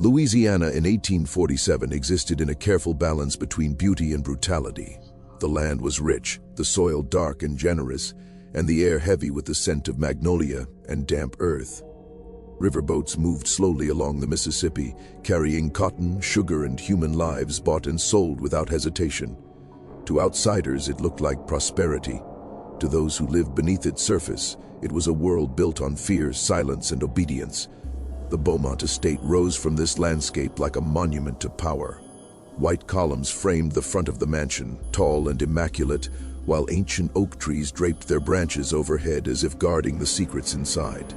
Louisiana in 1847 existed in a careful balance between beauty and brutality. The land was rich, the soil dark and generous, and the air heavy with the scent of magnolia and damp earth. Riverboats moved slowly along the Mississippi, carrying cotton, sugar, and human lives bought and sold without hesitation. To outsiders, it looked like prosperity. To those who lived beneath its surface, it was a world built on fear, silence, and obedience. The Beaumont estate rose from this landscape like a monument to power. White columns framed the front of the mansion, tall and immaculate, while ancient oak trees draped their branches overhead as if guarding the secrets inside.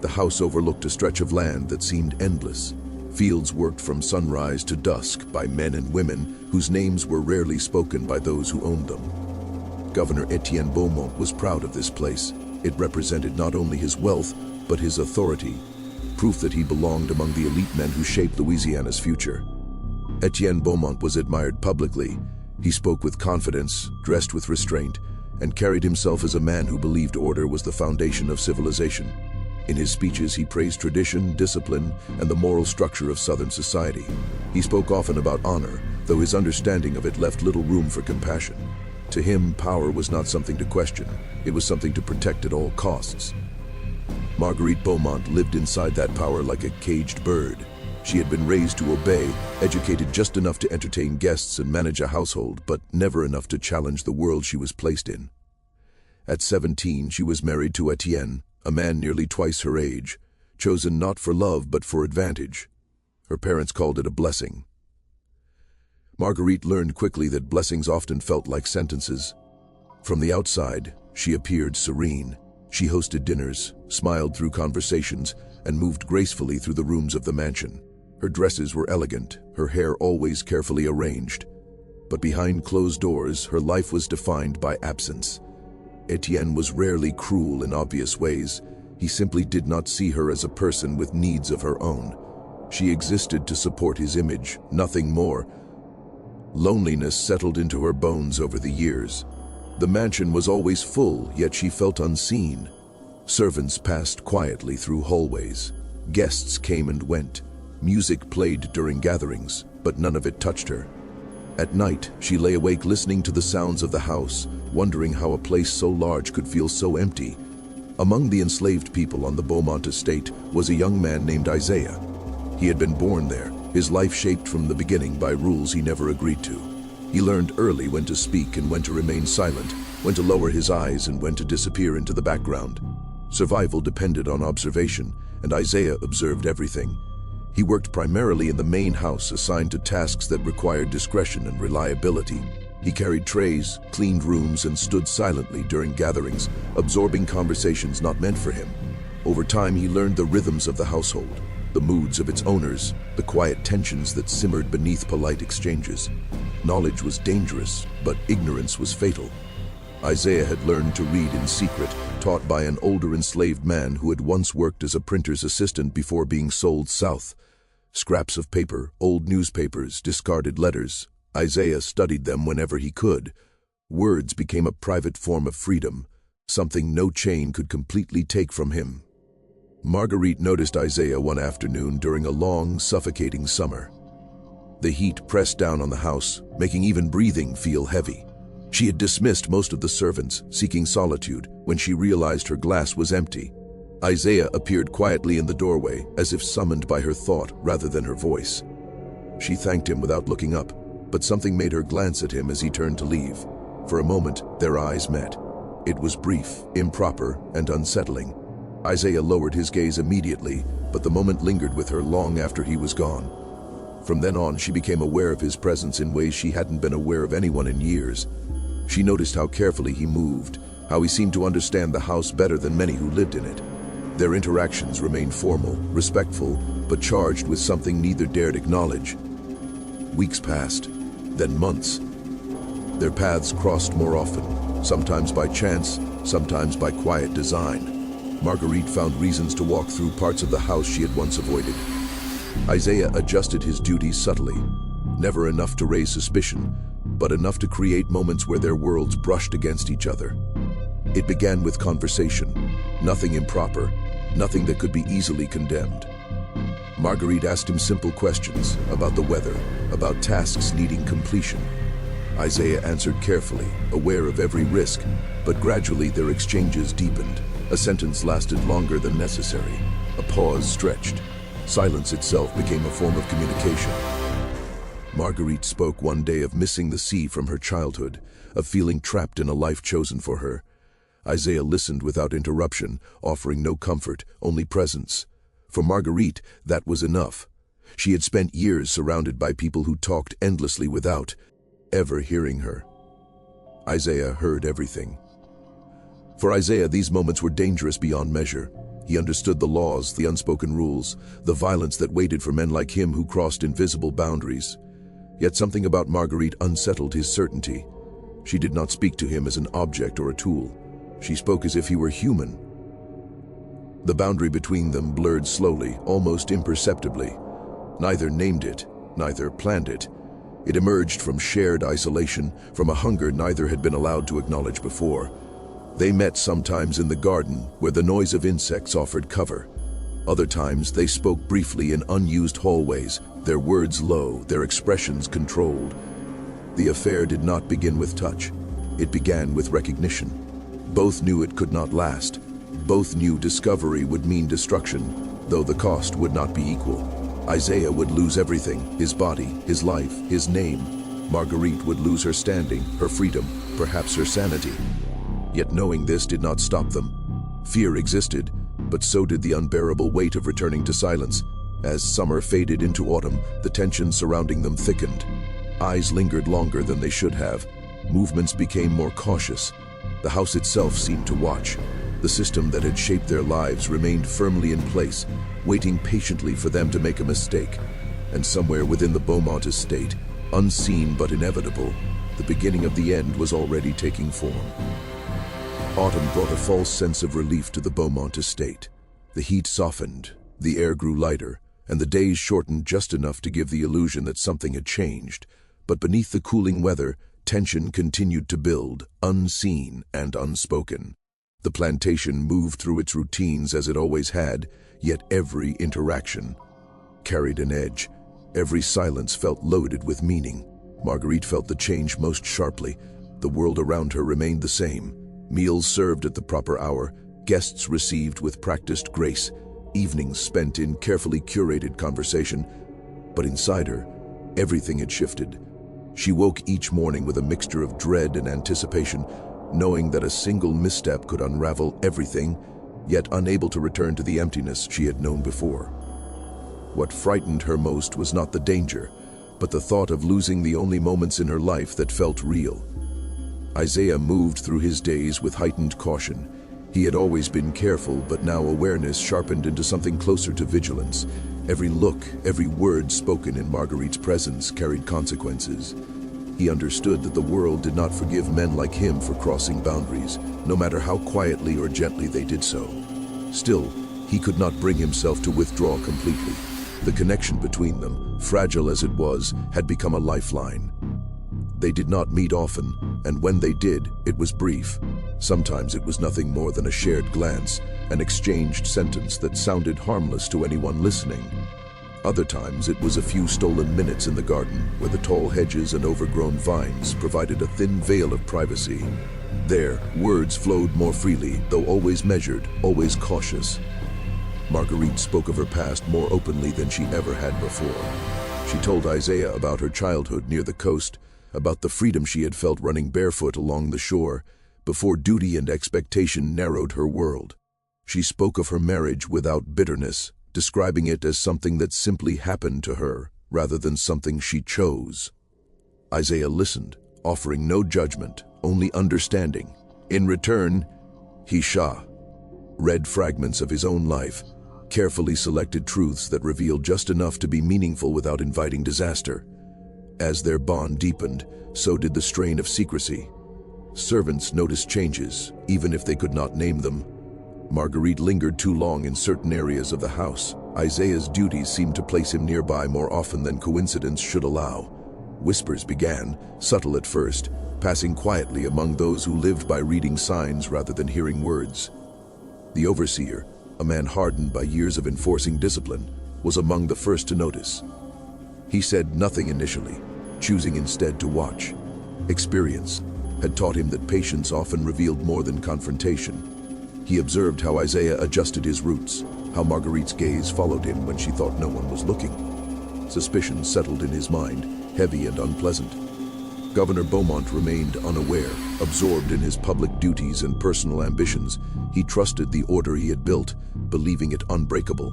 The house overlooked a stretch of land that seemed endless. Fields worked from sunrise to dusk by men and women whose names were rarely spoken by those who owned them. Governor Etienne Beaumont was proud of this place. It represented not only his wealth, but his authority, proof that he belonged among the elite men who shaped Louisiana's future. Etienne Beaumont was admired publicly. He spoke with confidence, dressed with restraint, and carried himself as a man who believed order was the foundation of civilization. In his speeches, he praised tradition, discipline, and the moral structure of Southern society. He spoke often about honor, though his understanding of it left little room for compassion. To him, power was not something to question. It was something to protect at all costs. Marguerite Beaumont lived inside that power like a caged bird. She had been raised to obey, educated just enough to entertain guests and manage a household, but never enough to challenge the world she was placed in. At 17, she was married to Etienne, a man nearly twice her age, chosen not for love but for advantage. Her parents called it a blessing. Marguerite learned quickly that blessings often felt like sentences. From the outside, she appeared serene. She hosted dinners, smiled through conversations, and moved gracefully through the rooms of the mansion. Her dresses were elegant, her hair always carefully arranged. But behind closed doors, her life was defined by absence. Etienne was rarely cruel in obvious ways. He simply did not see her as a person with needs of her own. She existed to support his image, nothing more. Loneliness settled into her bones over the years. The mansion was always full, yet she felt unseen. Servants passed quietly through hallways. Guests came and went. Music played during gatherings, but none of it touched her. At night, she lay awake listening to the sounds of the house, wondering how a place so large could feel so empty. Among the enslaved people on the Beaumont estate was a young man named Isaiah. He had been born there, his life shaped from the beginning by rules he never agreed to. He learned early when to speak and when to remain silent, when to lower his eyes and when to disappear into the background. Survival depended on observation, and Isaiah observed everything. He worked primarily in the main house, assigned to tasks that required discretion and reliability. He carried trays, cleaned rooms, and stood silently during gatherings, absorbing conversations not meant for him. Over time, he learned the rhythms of the household, the moods of its owners, the quiet tensions that simmered beneath polite exchanges. Knowledge was dangerous, but ignorance was fatal. Isaiah had learned to read in secret, taught by an older enslaved man who had once worked as a printer's assistant before being sold south. Scraps of paper, old newspapers, discarded letters. Isaiah studied them whenever he could. Words became a private form of freedom, something no chain could completely take from him. Marguerite noticed Isaiah one afternoon during a long, suffocating summer. The heat pressed down on the house, making even breathing feel heavy. She had dismissed most of the servants, seeking solitude, when she realized her glass was empty. Isaiah appeared quietly in the doorway, as if summoned by her thought rather than her voice. She thanked him without looking up, but something made her glance at him as he turned to leave. For a moment, their eyes met. It was brief, improper, and unsettling. Isaiah lowered his gaze immediately, but the moment lingered with her long after he was gone. From then on, she became aware of his presence in ways she hadn't been aware of anyone in years. She noticed how carefully he moved, how he seemed to understand the house better than many who lived in it. Their interactions remained formal, respectful, but charged with something neither dared acknowledge. Weeks passed, then months. Their paths crossed more often, sometimes by chance, sometimes by quiet design. Marguerite found reasons to walk through parts of the house she had once avoided. Isaiah adjusted his duties subtly, never enough to raise suspicion, but enough to create moments where their worlds brushed against each other. It began with conversation, nothing improper, nothing that could be easily condemned. Marguerite asked him simple questions about the weather, about tasks needing completion. Isaiah answered carefully, aware of every risk, but gradually their exchanges deepened. A sentence lasted longer than necessary. A pause stretched. Silence itself became a form of communication. Marguerite spoke one day of missing the sea from her childhood, of feeling trapped in a life chosen for her. Isaiah listened without interruption, offering no comfort, only presence. For Marguerite, that was enough. She had spent years surrounded by people who talked endlessly without ever hearing her. Isaiah heard everything. For Isaiah, these moments were dangerous beyond measure. He understood the laws, the unspoken rules, the violence that waited for men like him who crossed invisible boundaries. Yet something about Marguerite unsettled his certainty. She did not speak to him as an object or a tool. She spoke as if he were human. The boundary between them blurred slowly, almost imperceptibly. Neither named it, neither planned it. It emerged from shared isolation, from a hunger neither had been allowed to acknowledge before. They met sometimes in the garden, where the noise of insects offered cover. Other times they spoke briefly in unused hallways, their words low, their expressions controlled. The affair did not begin with touch. It began with recognition. Both knew it could not last. Both knew discovery would mean destruction, though the cost would not be equal. Isaiah would lose everything, his body, his life, his name. Marguerite would lose her standing, her freedom, perhaps her sanity. Yet knowing this did not stop them. Fear existed, but so did the unbearable weight of returning to silence. As summer faded into autumn, the tension surrounding them thickened. Eyes lingered longer than they should have. Movements became more cautious. The house itself seemed to watch. The system that had shaped their lives remained firmly in place, waiting patiently for them to make a mistake. And somewhere within the Beaumont estate, unseen but inevitable, the beginning of the end was already taking form. Autumn brought a false sense of relief to the Beaumont estate. The heat softened, the air grew lighter, and the days shortened just enough to give the illusion that something had changed. But beneath the cooling weather, tension continued to build, unseen and unspoken. The plantation moved through its routines as it always had, yet every interaction carried an edge. Every silence felt loaded with meaning. Marguerite felt the change most sharply. The world around her remained the same. Meals served at the proper hour, guests received with practiced grace, evenings spent in carefully curated conversation. But inside her, everything had shifted. She woke each morning with a mixture of dread and anticipation, knowing that a single misstep could unravel everything, yet unable to return to the emptiness she had known before. What frightened her most was not the danger, but the thought of losing the only moments in her life that felt real. Isaiah moved through his days with heightened caution. He had always been careful, but now awareness sharpened into something closer to vigilance. Every look, every word spoken in Marguerite's presence carried consequences. He understood that the world did not forgive men like him for crossing boundaries, no matter how quietly or gently they did so. Still, he could not bring himself to withdraw completely. The connection between them, fragile as it was, had become a lifeline. They did not meet often, and when they did, it was brief. Sometimes it was nothing more than a shared glance, an exchanged sentence that sounded harmless to anyone listening. Other times it was a few stolen minutes in the garden, where the tall hedges and overgrown vines provided a thin veil of privacy. There, words flowed more freely, though always measured, always cautious. Marguerite spoke of her past more openly than she ever had before. She told Isaiah about her childhood near the coast, about the freedom she had felt running barefoot along the shore, before duty and expectation narrowed her world. She spoke of her marriage without bitterness, describing it as something that simply happened to her, rather than something she chose. Isaiah listened, offering no judgment, only understanding. In return, he read fragments of his own life, carefully selected truths that revealed just enough to be meaningful without inviting disaster. As their bond deepened, so did the strain of secrecy. Servants noticed changes, even if they could not name them. Marguerite lingered too long in certain areas of the house. Isaiah's duties seemed to place him nearby more often than coincidence should allow. Whispers began, subtle at first, passing quietly among those who lived by reading signs rather than hearing words. The overseer, a man hardened by years of enforcing discipline, was among the first to notice. He said nothing initially, choosing instead to watch. Experience had taught him that patience often revealed more than confrontation. He observed how Isaiah adjusted his routes, how Marguerite's gaze followed him when she thought no one was looking. Suspicion settled in his mind, heavy and unpleasant. Governor Beaumont remained unaware, absorbed in his public duties and personal ambitions. He trusted the order he had built, believing it unbreakable.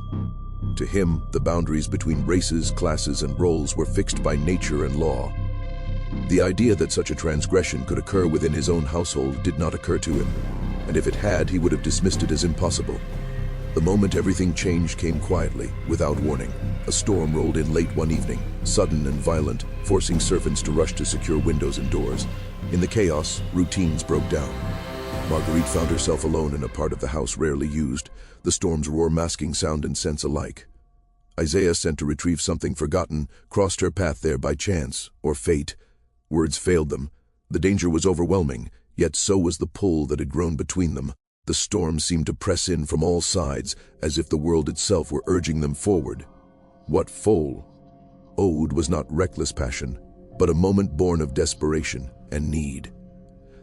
To him, the boundaries between races, classes, and roles were fixed by nature and law. The idea that such a transgression could occur within his own household did not occur to him, and if it had, he would have dismissed it as impossible. The moment everything changed came quietly, without warning. A storm rolled in late one evening, sudden and violent, forcing servants to rush to secure windows and doors. In the chaos, routines broke down. Marguerite found herself alone in a part of the house rarely used, the storm's roar masking sound and sense alike. Isaiah, sent to retrieve something forgotten, crossed her path there by chance, or fate. Words failed them. The danger was overwhelming, yet so was the pull that had grown between them. The storm seemed to press in from all sides, as if the world itself were urging them forward. What foal owed was not reckless passion, but a moment born of desperation and need.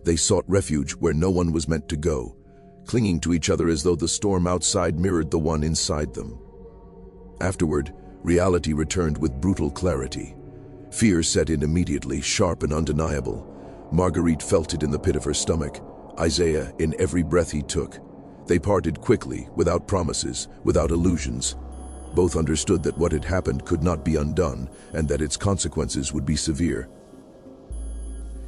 They sought refuge where no one was meant to go, clinging to each other as though the storm outside mirrored the one inside them. Afterward, reality returned with brutal clarity. Fear set in immediately, sharp and undeniable. Marguerite felt it in the pit of her stomach, Isaiah in every breath he took. They parted quickly, without promises, without illusions. Both understood that what had happened could not be undone, and that its consequences would be severe.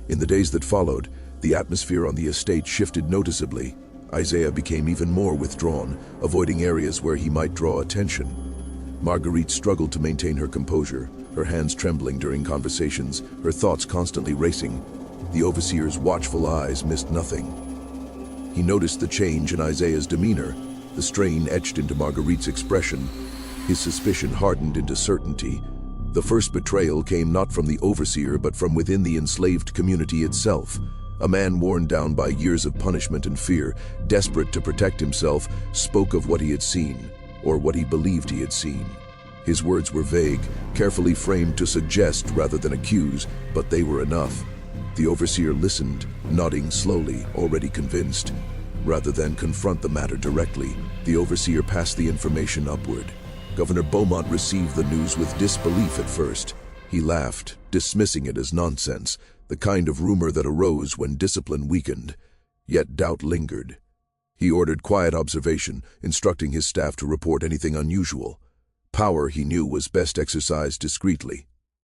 In the days that followed, the atmosphere on the estate shifted noticeably. Isaiah became even more withdrawn, avoiding areas where he might draw attention. Marguerite struggled to maintain her composure, her hands trembling during conversations, her thoughts constantly racing. The overseer's watchful eyes missed nothing. He noticed the change in Isaiah's demeanor, the strain etched into Marguerite's expression. His suspicion hardened into certainty. The first betrayal came not from the overseer but from within the enslaved community itself. A man worn down by years of punishment and fear, desperate to protect himself, spoke of what he had seen, or what he believed he had seen. His words were vague, carefully framed to suggest rather than accuse, but they were enough. The overseer listened, nodding slowly, already convinced. Rather than confront the matter directly, the overseer passed the information upward. Governor Beaumont received the news with disbelief at first. He laughed, dismissing it as nonsense, the kind of rumor that arose when discipline weakened. Yet doubt lingered. He ordered quiet observation, instructing his staff to report anything unusual. Power, he knew, was best exercised discreetly.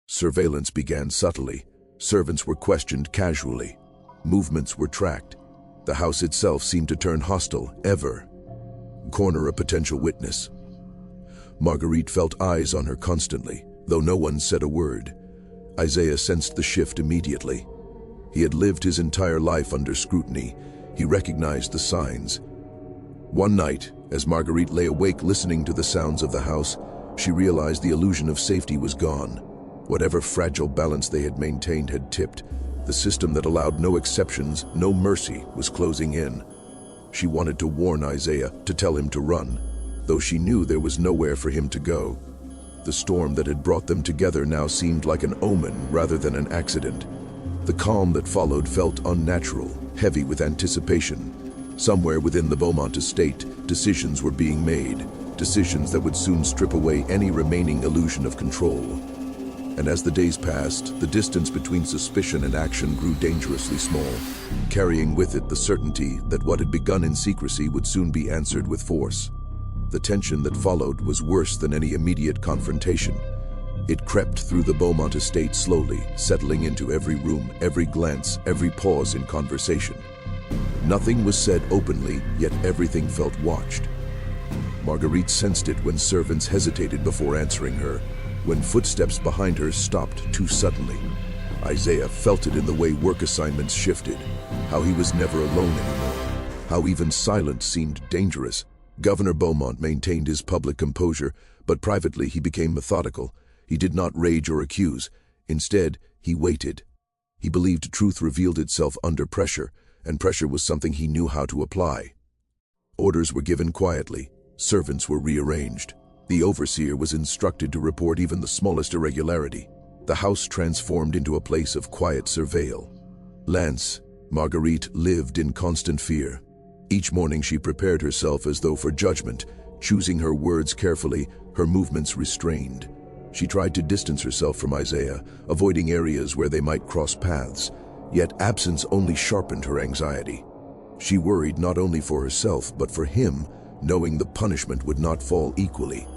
Surveillance began subtly. Servants were questioned casually. Movements were tracked. The house itself seemed to turn hostile, ever. Corner a potential witness. Marguerite felt eyes on her constantly, though no one said a word. Isaiah sensed the shift immediately. He had lived his entire life under scrutiny. He recognized the signs. One night, as Marguerite lay awake listening to the sounds of the house, she realized the illusion of safety was gone. Whatever fragile balance they had maintained had tipped. The system that allowed no exceptions, no mercy, was closing in. She wanted to warn Isaiah, to tell him to run, though she knew there was nowhere for him to go. The storm that had brought them together now seemed like an omen rather than an accident. The calm that followed felt unnatural, heavy with anticipation. Somewhere within the Beaumont estate, decisions were being made, decisions that would soon strip away any remaining illusion of control. And as the days passed, the distance between suspicion and action grew dangerously small, carrying with it the certainty that what had begun in secrecy would soon be answered with force. The tension that followed was worse than any immediate confrontation. It crept through the Beaumont estate slowly, settling into every room, every glance, every pause in conversation. Nothing was said openly, yet everything felt watched. Marguerite sensed it when servants hesitated before answering her, when footsteps behind her stopped too suddenly. Isaiah felt it in the way work assignments shifted, how he was never alone anymore, how even silence seemed dangerous. Governor Beaumont maintained his public composure, but privately he became methodical. He did not rage or accuse. Instead, he waited. He believed truth revealed itself under pressure, and pressure was something he knew how to apply. Orders were given quietly. Servants were rearranged. The overseer was instructed to report even the smallest irregularity. The house transformed into a place of quiet surveil. Lance, Marguerite, lived in constant fear. Each morning she prepared herself as though for judgment, choosing her words carefully, her movements restrained. She tried to distance herself from Isaiah, avoiding areas where they might cross paths, yet absence only sharpened her anxiety. She worried not only for herself but for him, knowing the punishment would not fall equally.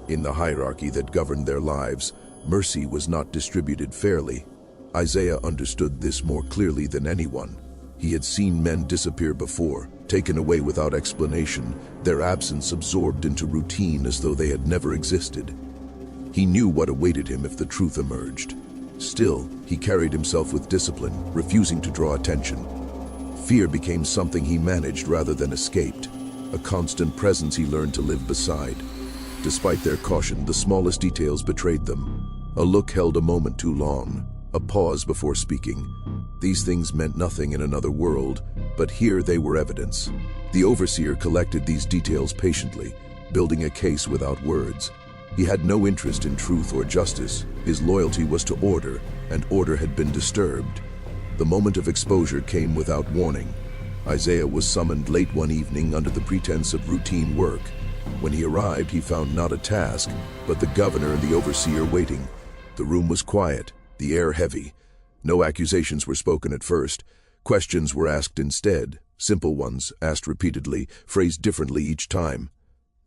In the hierarchy that governed their lives, mercy was not distributed fairly. Isaiah understood this more clearly than anyone. He had seen men disappear before, taken away without explanation, their absence absorbed into routine as though they had never existed. He knew what awaited him if the truth emerged. Still, he carried himself with discipline, refusing to draw attention. Fear became something he managed rather than escaped, a constant presence he learned to live beside. Despite their caution, the smallest details betrayed them. A look held a moment too long, a pause before speaking. These things meant nothing in another world, but here they were evidence. The overseer collected these details patiently, building a case without words. He had no interest in truth or justice. His loyalty was to order, and order had been disturbed. The moment of exposure came without warning. Isaiah was summoned late one evening under the pretense of routine work. When he arrived, he found not a task, but the governor and the overseer waiting. The room was quiet, the air heavy. No accusations were spoken at first. Questions were asked instead, simple ones, asked repeatedly, phrased differently each time.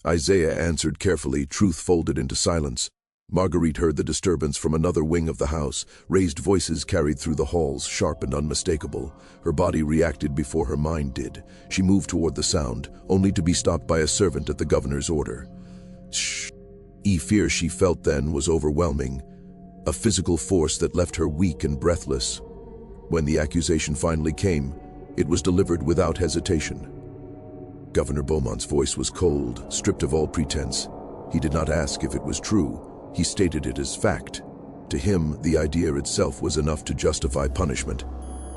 Isaiah answered carefully, truth folded into silence. Marguerite heard the disturbance from another wing of the house. Raised voices carried through the halls, sharp and unmistakable. Her body reacted before her mind did. She moved toward the sound, only to be stopped by a servant at the governor's order. Shh. The fear she felt then was overwhelming, a physical force that left her weak and breathless. When the accusation finally came, it was delivered without hesitation. Governor Beaumont's voice was cold, stripped of all pretense. He did not ask if it was true. He stated it as fact. To him, the idea itself was enough to justify punishment.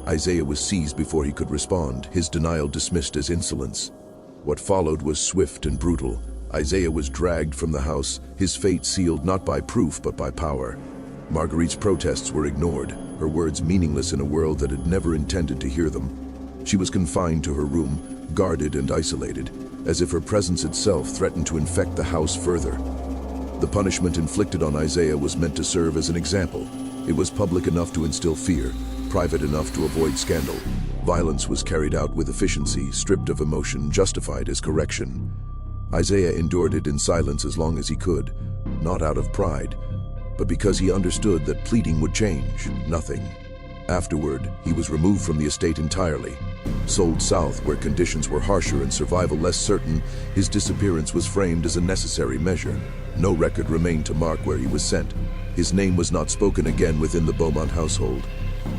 Isaiah was seized before he could respond, his denial dismissed as insolence. What followed was swift and brutal. Isaiah was dragged from the house, his fate sealed not by proof but by power. Marguerite's protests were ignored, her words meaningless in a world that had never intended to hear them. She was confined to her room, guarded and isolated, as if her presence itself threatened to infect the house further. The punishment inflicted on Isaiah was meant to serve as an example. It was public enough to instill fear, private enough to avoid scandal. Violence was carried out with efficiency, stripped of emotion, justified as correction. Isaiah endured it in silence as long as he could, not out of pride, but because he understood that pleading would change nothing. Afterward, he was removed from the estate entirely. Sold south where conditions were harsher and survival less certain, his disappearance was framed as a necessary measure. No record remained to mark where he was sent. His name was not spoken again within the Beaumont household.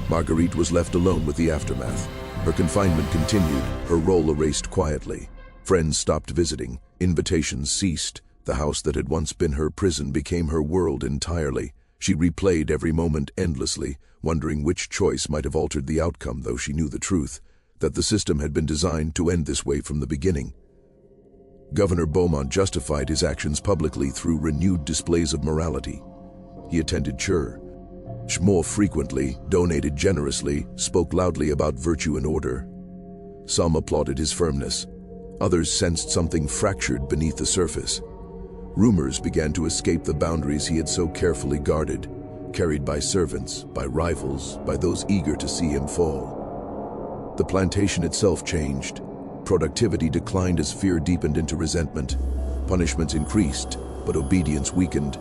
Marguerite was left alone with the aftermath. Her confinement continued, her role erased quietly. Friends stopped visiting, invitations ceased. The house that had once been her prison became her world entirely. She replayed every moment endlessly, wondering which choice might have altered the outcome, though she knew the truth, that the system had been designed to end this way from the beginning. Governor Beaumont justified his actions publicly through renewed displays of morality. He attended church more frequently, donated generously, spoke loudly about virtue and order. Some applauded his firmness. Others sensed something fractured beneath the surface. Rumors began to escape the boundaries he had so carefully guarded, carried by servants, by rivals, by those eager to see him fall. The plantation itself changed. Productivity declined as fear deepened into resentment. Punishments increased, but obedience weakened.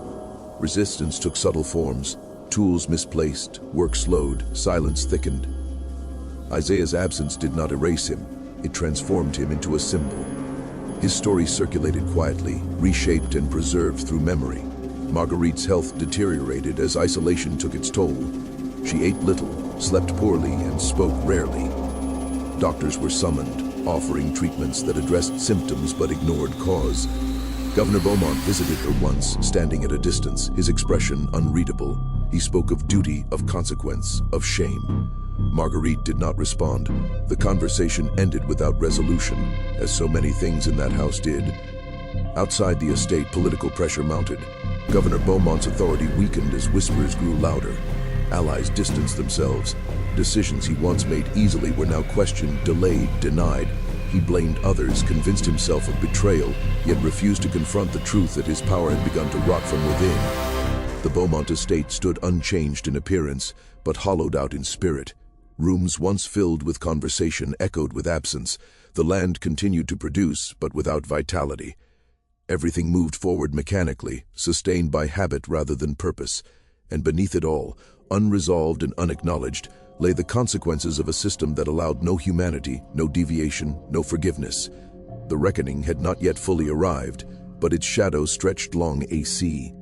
Resistance took subtle forms. Tools misplaced, work slowed, silence thickened. Isaiah's absence did not erase him. It transformed him into a symbol. His story circulated quietly, reshaped and preserved through memory. Marguerite's health deteriorated as isolation took its toll. She ate little, slept poorly, and spoke rarely. Doctors were summoned, offering treatments that addressed symptoms but ignored cause. Governor Beaumont visited her once, standing at a distance, his expression unreadable. He spoke of duty, of consequence, of shame. Marguerite did not respond. The conversation ended without resolution, as so many things in that house did. Outside the estate, political pressure mounted. Governor Beaumont's authority weakened as whispers grew louder. Allies distanced themselves. Decisions he once made easily were now questioned, delayed, denied. He blamed others, convinced himself of betrayal, yet refused to confront the truth that his power had begun to rot from within. The Beaumont estate stood unchanged in appearance, but hollowed out in spirit. Rooms once filled with conversation echoed with absence. The land continued to produce, but without vitality. Everything moved forward mechanically, sustained by habit rather than purpose. And beneath it all, unresolved and unacknowledged, lay the consequences of a system that allowed no humanity, no deviation, no forgiveness. The reckoning had not yet fully arrived, but its shadow stretched long AC.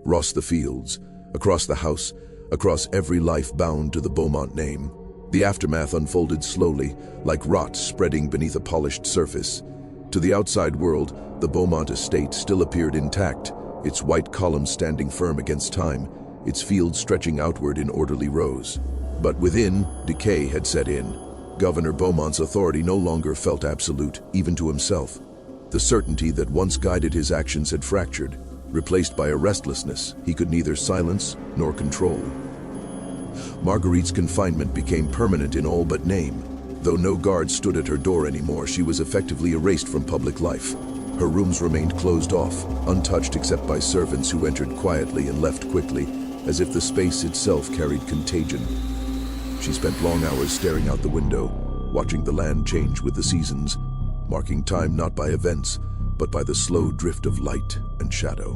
Across the fields, across the house, across every life bound to the Beaumont name. The aftermath unfolded slowly, like rot spreading beneath a polished surface. To the outside world, the Beaumont estate still appeared intact, its white columns standing firm against time, its fields stretching outward in orderly rows. But within, decay had set in. Governor Beaumont's authority no longer felt absolute, even to himself. The certainty that once guided his actions had fractured, replaced by a restlessness he could neither silence nor control. Marguerite's confinement became permanent in all but name. Though no guards stood at her door anymore, she was effectively erased from public life. Her rooms remained closed off, untouched except by servants who entered quietly and left quickly, as if the space itself carried contagion. She spent long hours staring out the window, watching the land change with the seasons, marking time not by events, but by the slow drift of light and shadow.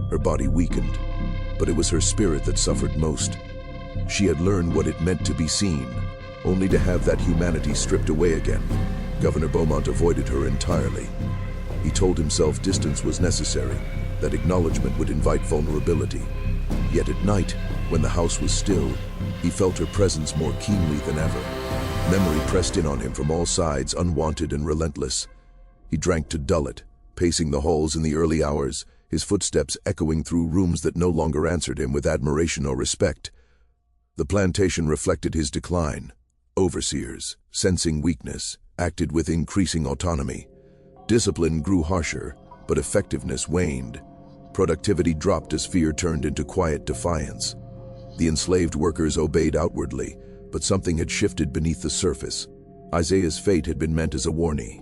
Her body weakened, but it was her spirit that suffered most. She had learned what it meant to be seen, only to have that humanity stripped away again. Governor Beaumont avoided her entirely. He told himself distance was necessary, that acknowledgement would invite vulnerability. Yet at night, when the house was still, he felt her presence more keenly than ever. Memory pressed in on him from all sides, unwanted and relentless. He drank to dull it, pacing the halls in the early hours, his footsteps echoing through rooms that no longer answered him with admiration or respect. The plantation reflected his decline. Overseers, sensing weakness, acted with increasing autonomy. Discipline grew harsher, but effectiveness waned. Productivity dropped as fear turned into quiet defiance. The enslaved workers obeyed outwardly, but something had shifted beneath the surface. Isaiah's fate had been meant as a warning,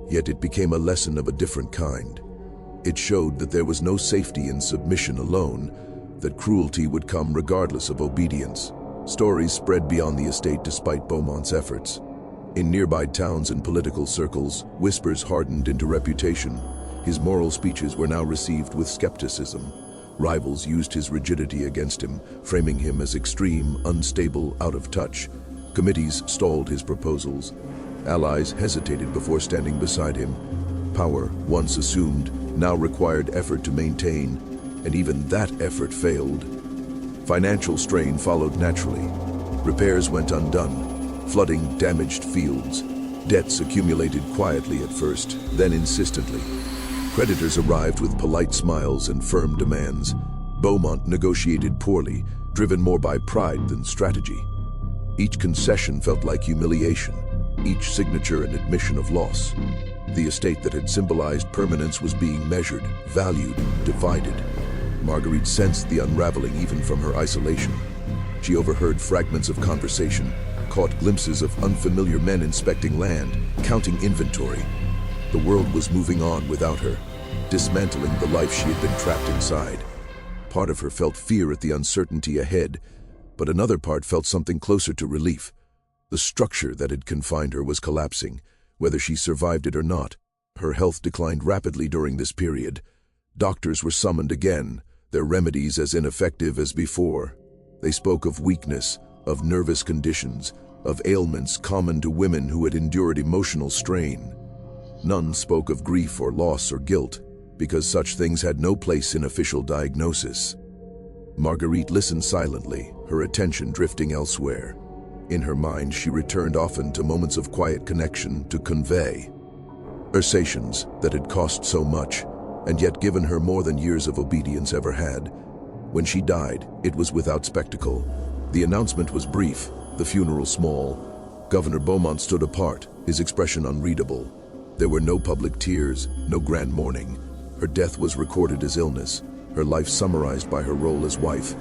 yet it became a lesson of a different kind. It showed that there was no safety in submission alone, that cruelty would come regardless of obedience. Stories spread beyond the estate despite Beaumont's efforts. In nearby towns and political circles, whispers hardened into reputation. His moral speeches were now received with skepticism. Rivals used his rigidity against him, framing him as extreme, unstable, out of touch. Committees stalled his proposals. Allies hesitated before standing beside him. Power, once assumed, now required effort to maintain, and even that effort failed. Financial strain followed naturally. Repairs went undone, flooding damaged fields. Debts accumulated quietly at first, then insistently. Creditors arrived with polite smiles and firm demands. Beaumont negotiated poorly, driven more by pride than strategy. Each concession felt like humiliation, each signature an admission of loss. The estate that had symbolized permanence was being measured, valued, divided. Marguerite sensed the unraveling even from her isolation. She overheard fragments of conversation, caught glimpses of unfamiliar men inspecting land, counting inventory. The world was moving on without her, dismantling the life she had been trapped inside. Part of her felt fear at the uncertainty ahead, but another part felt something closer to relief. The structure that had confined her was collapsing, whether she survived it or not. Her health declined rapidly during this period. Doctors were summoned again, their remedies as ineffective as before. They spoke of weakness, of nervous conditions, of ailments common to women who had endured emotional strain. None spoke of grief or loss or guilt, because such things had no place in official diagnosis. Marguerite listened silently, her attention drifting elsewhere. In her mind, she returned often to moments of quiet connection to convey. Ursations that had cost so much, and yet given her more than years of obedience ever had. When she died, it was without spectacle. The announcement was brief, the funeral small. Governor Beaumont stood apart, his expression unreadable. There were no public tears, no grand mourning. Her death was recorded as illness, her life summarized by her role as wife.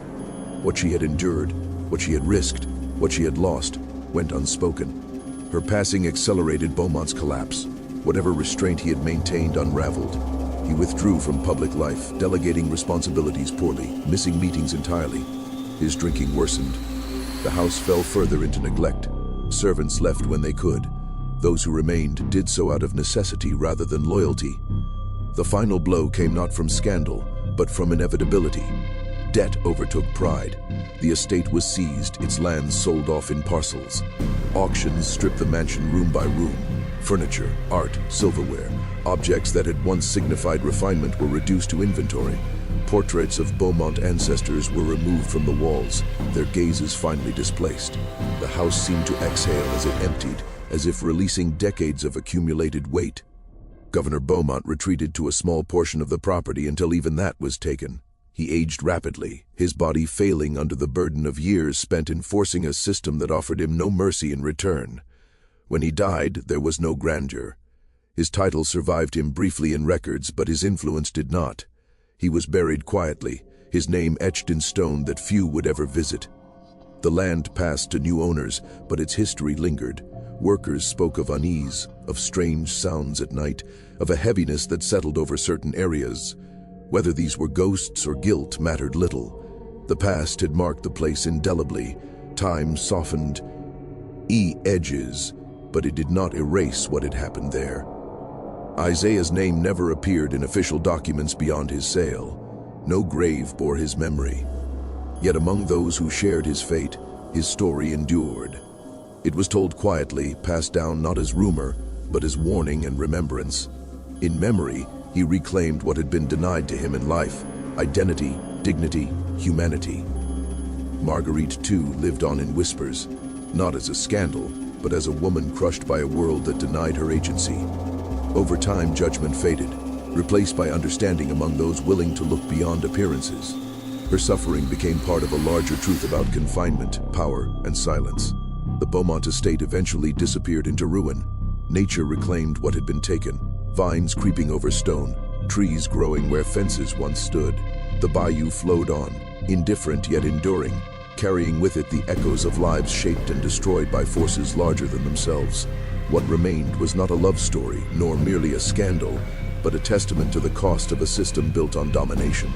What she had endured, what she had risked, what she had lost, went unspoken. Her passing accelerated Beaumont's collapse. Whatever restraint he had maintained unraveled. He withdrew from public life, delegating responsibilities poorly, missing meetings entirely. His drinking worsened. The house fell further into neglect. Servants left when they could. Those who remained did so out of necessity rather than loyalty. The final blow came not from scandal, but from inevitability. Debt overtook pride. The estate was seized, its lands sold off in parcels. Auctions stripped the mansion room by room. Furniture, art, silverware, objects that had once signified refinement were reduced to inventory. Portraits of Beaumont ancestors were removed from the walls, their gazes finally displaced. The house seemed to exhale as it emptied, as if releasing decades of accumulated weight. Governor Beaumont retreated to a small portion of the property until even that was taken. He aged rapidly, his body failing under the burden of years spent enforcing a system that offered him no mercy in return. When he died, there was no grandeur. His title survived him briefly in records, but his influence did not. He was buried quietly, his name etched in stone that few would ever visit. The land passed to new owners, but its history lingered. Workers spoke of unease, of strange sounds at night, of a heaviness that settled over certain areas. Whether these were ghosts or guilt mattered little. The past had marked the place indelibly. Time softened edges, but it did not erase what had happened there. Isaiah's name never appeared in official documents beyond his sale. No grave bore his memory. Yet among those who shared his fate, his story endured. It was told quietly, passed down not as rumor, but as warning and remembrance. In memory, he reclaimed what had been denied to him in life: identity, dignity, humanity. Marguerite, too, lived on in whispers, not as a scandal, but as a woman crushed by a world that denied her agency. Over time, judgment faded, replaced by understanding among those willing to look beyond appearances. Her suffering became part of a larger truth about confinement, power, and silence. The Beaumont estate eventually disappeared into ruin. Nature reclaimed what had been taken, vines creeping over stone, trees growing where fences once stood. The bayou flowed on, indifferent yet enduring, carrying with it the echoes of lives shaped and destroyed by forces larger than themselves. What remained was not a love story, nor merely a scandal, but a testament to the cost of a system built on domination.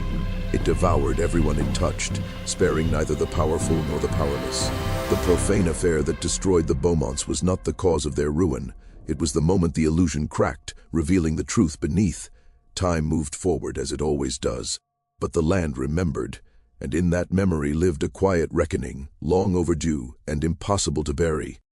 It devoured everyone it touched, sparing neither the powerful nor the powerless. The profane affair that destroyed the Beaumonts was not the cause of their ruin. It was the moment the illusion cracked, revealing the truth beneath. Time moved forward as it always does, but the land remembered, and in that memory lived a quiet reckoning, long overdue and impossible to bury.